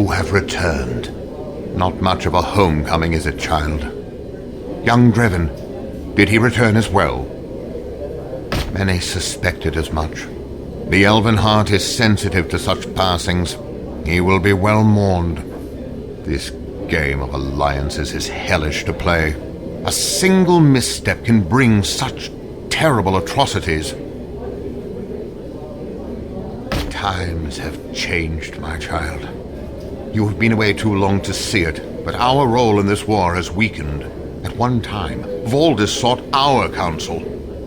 You have returned. Not much of a homecoming, is it, child? Young Drevin, did he return as well? Many suspected as much. The elven heart is sensitive to such passings. He will be well mourned. This game of alliances is hellish to play. A single misstep can bring such terrible atrocities. Times have changed, my child. You have been away too long to see it, but our role in this war has weakened. At one time, Valdis sought our counsel.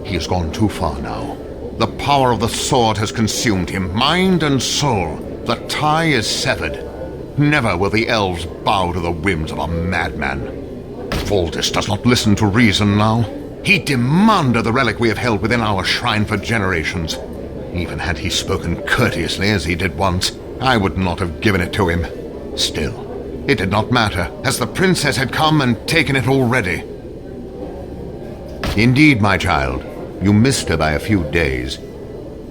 He has gone too far now. The power of the sword has consumed him, mind and soul. The tie is severed. Never will the elves bow to the whims of a madman. Valdis does not listen to reason now. He demanded the relic we have held within our shrine for generations. Even had he spoken courteously as he did once, I would not have given it to him. Still, it did not matter, as the princess had come and taken it already. Indeed, my child, you missed her by a few days.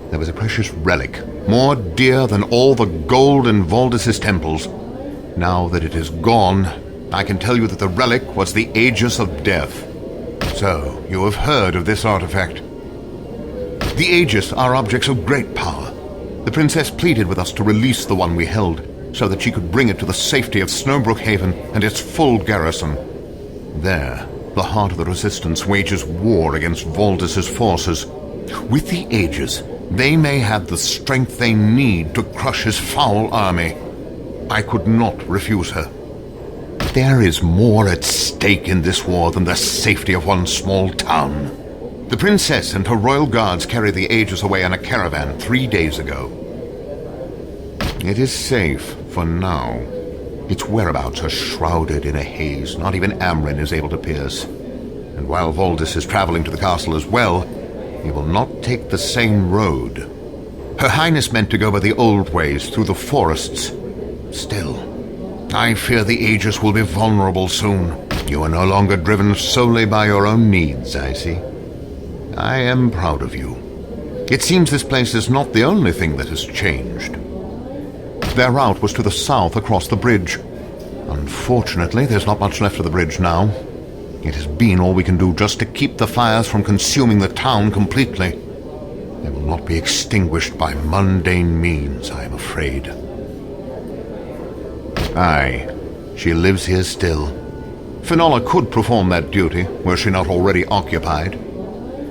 There was a precious relic, more dear than all the gold in Valdis's temples. Now that it is gone, I can tell you that the relic was the Aegis of Death. So, you have heard of this artifact. The Aegis are objects of great power. The princess pleaded with us to release the one we held, so that she could bring it to the safety of Snowbrook Haven and its full garrison. There, the heart of the resistance wages war against Valdis's forces. With the Aegis, they may have the strength they need to crush his foul army. I could not refuse her. There is more at stake in this war than the safety of one small town. The princess and her royal guards carried the Aegis away on a caravan 3 days ago. It is safe for now. Its whereabouts are shrouded in a haze not even Amrin is able to pierce. And while Valdis is traveling to the castle as well, he will not take the same road. Her Highness meant to go by the old ways through the forests. Still, I fear the Aegis will be vulnerable soon. You are no longer driven solely by your own needs, I see. I am proud of you. It seems this place is not the only thing that has changed. Their route was to the south across the bridge. Unfortunately, there's not much left of the bridge now. It has been all we can do just to keep the fires from consuming the town completely. They will not be extinguished by mundane means, I am afraid. Aye, she lives here still. Finala could perform that duty, were she not already occupied.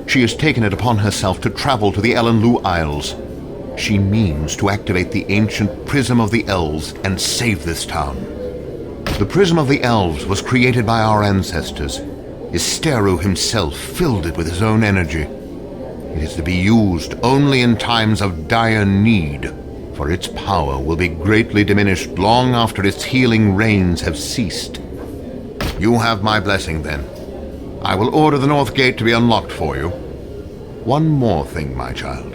She has taken it upon herself to travel to the Elenlu Isles. She means to activate the ancient Prism of the Elves and save this town. The Prism of the Elves was created by our ancestors. Isteru himself filled it with his own energy. It is to be used only in times of dire need, for its power will be greatly diminished long after its healing rains have ceased. You have my blessing, then. I will order the North Gate to be unlocked for you. One more thing, my child.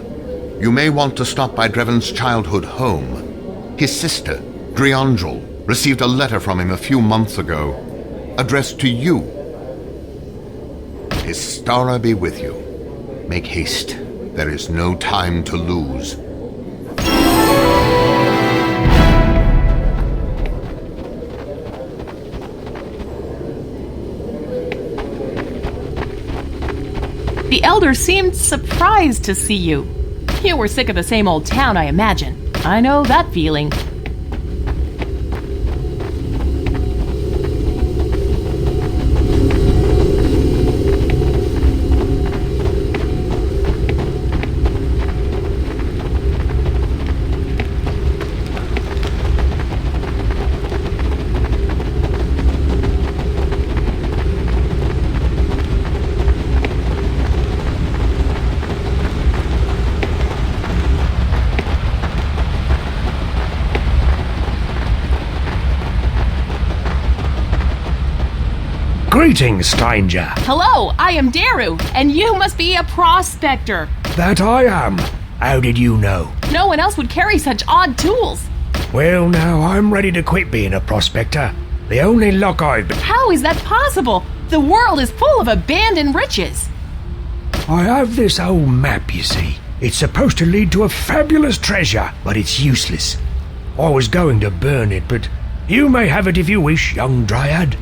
You may want to stop by Drevin's childhood home. His sister, Driangel, received a letter from him a few months ago, addressed to you. His Stara be with you. Make haste. There is no time to lose. The elder seemed surprised to see you. You were sick of the same old town, I imagine. I know that feeling. Greetings, stranger. Hello, I am Daru, and you must be a prospector. That I am. How did you know? No one else would carry such odd tools. Well, now, I'm ready to quit being a prospector. The only luck I've been... How is that possible? The world is full of abandoned riches. I have this old map, you see. It's supposed to lead to a fabulous treasure, but it's useless. I was going to burn it, but you may have it if you wish, young dryad.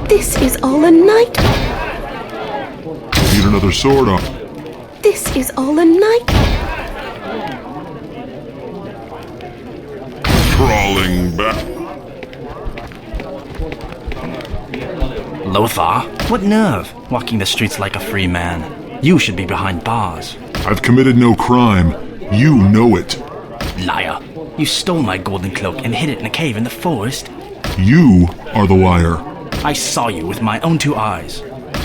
This is all a nightmare. Need another sword on. This is all a nightmare. Crawling back. Lothar? What nerve, walking the streets like a free man? You should be behind bars. I've committed no crime. You know it. Liar. You stole my golden cloak and hid it in a cave in the forest. You are the liar. I saw you with my own two eyes.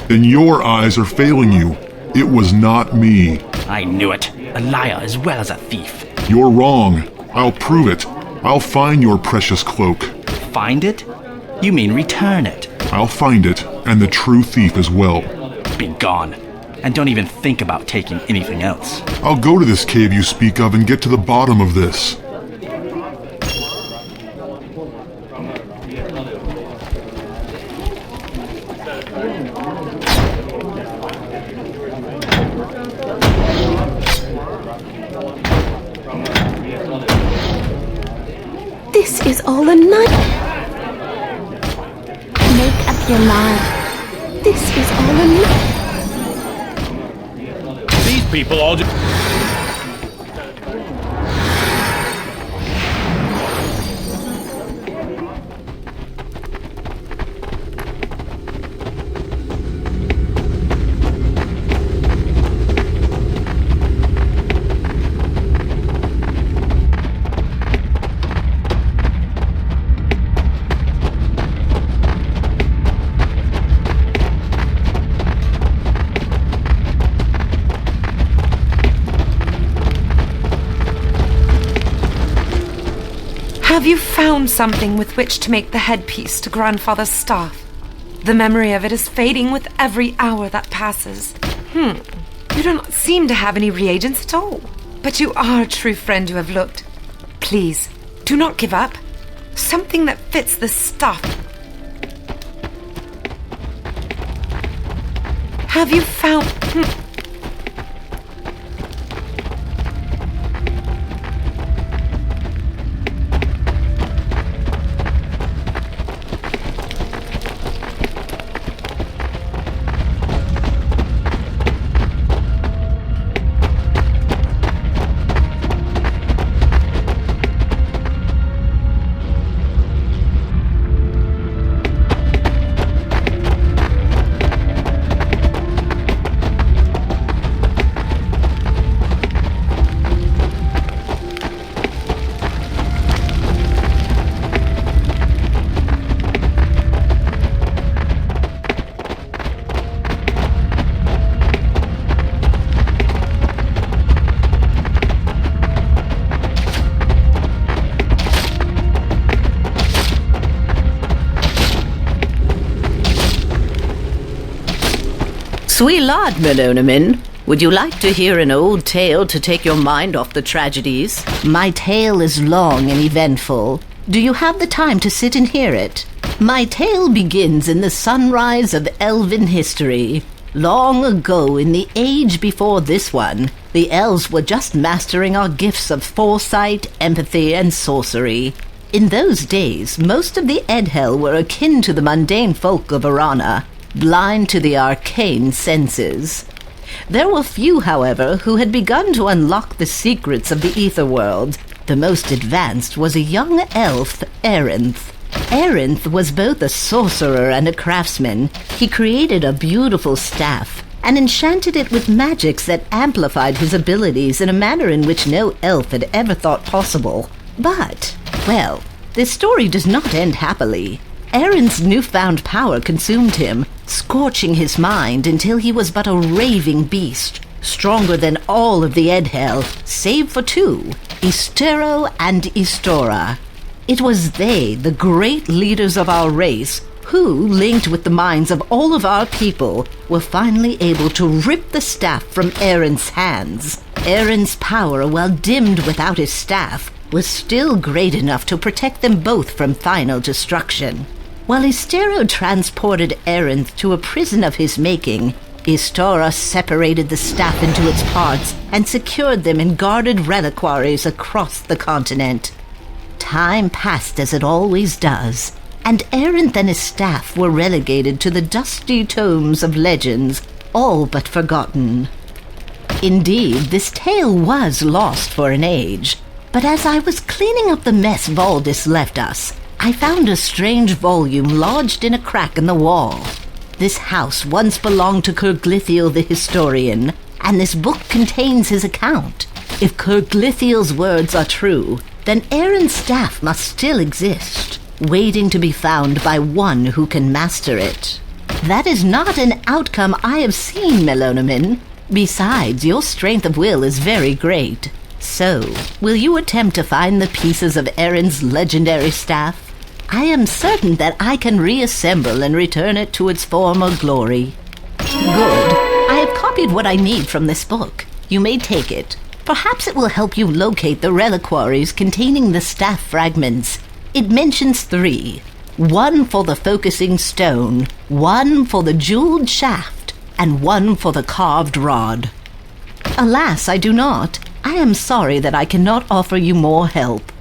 Then your eyes are failing you. It was not me. I knew it. A liar as well as a thief. You're wrong. I'll prove it. I'll find your precious cloak. Find it? You mean return it? I'll find it, and the true thief as well. Be gone. And don't even think about taking anything else. I'll go to this cave you speak of and get to the bottom of this. This is all a nightmare. Make up your mind. This is all a nightmare. These people all just... Have you found something with which to make the headpiece to Grandfather's staff? The memory of it is fading with every hour that passes. You do not seem to have any reagents at all. But you are a true friend who have looked. Please, do not give up. Something that fits the stuff. Have you found... Sweet lad, Melonomin. Would you like to hear an old tale to take your mind off the tragedies? My tale is long and eventful. Do you have the time to sit and hear it? My tale begins in the sunrise of Elven history. Long ago, in the age before this one, the elves were just mastering our gifts of foresight, empathy, and sorcery. In those days, most of the Edhel were akin to the mundane folk of Arana, blind to the arcane senses. There were few, however, who had begun to unlock the secrets of the ether world. The most advanced was a young elf, Arenth. Arenth was both a sorcerer and a craftsman. He created a beautiful staff and enchanted it with magics that amplified his abilities in a manner in which no elf had ever thought possible. But, well, this story does not end happily. Arenth's newfound power consumed him, scorching his mind until he was but a raving beast, stronger than all of the Edhel, save for two, Istero and Istora. It was they, the great leaders of our race, who, linked with the minds of all of our people, were finally able to rip the staff from Arenth's hands. Arenth's power, while dimmed without his staff, was still great enough to protect them both from final destruction. While Istero transported Arenth to a prison of his making, Istora separated the staff into its parts and secured them in guarded reliquaries across the continent. Time passed as it always does, and Arenth and his staff were relegated to the dusty tomes of legends, all but forgotten. Indeed, this tale was lost for an age, but as I was cleaning up the mess Valdis left us, I found a strange volume lodged in a crack in the wall. This house once belonged to Kurglithiel the historian, and this book contains his account. If Kurglithiel's words are true, then Arenth's staff must still exist, waiting to be found by one who can master it. That is not an outcome I have seen, Melonomin. Besides, your strength of will is very great. So, will you attempt to find the pieces of Arenth's legendary staff? I am certain that I can reassemble and return it to its former glory. Good. I have copied what I need from this book. You may take it. Perhaps it will help you locate the reliquaries containing the staff fragments. It mentions 3. 1 for the focusing stone, 1 for the jeweled shaft, and 1 for the carved rod. Alas, I do not. I am sorry that I cannot offer you more help.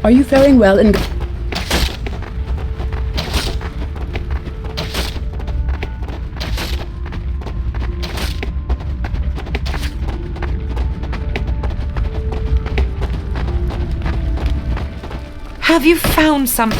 Are you faring well in... Have you found some...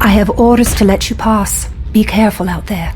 I have orders to let you pass. Be careful out there.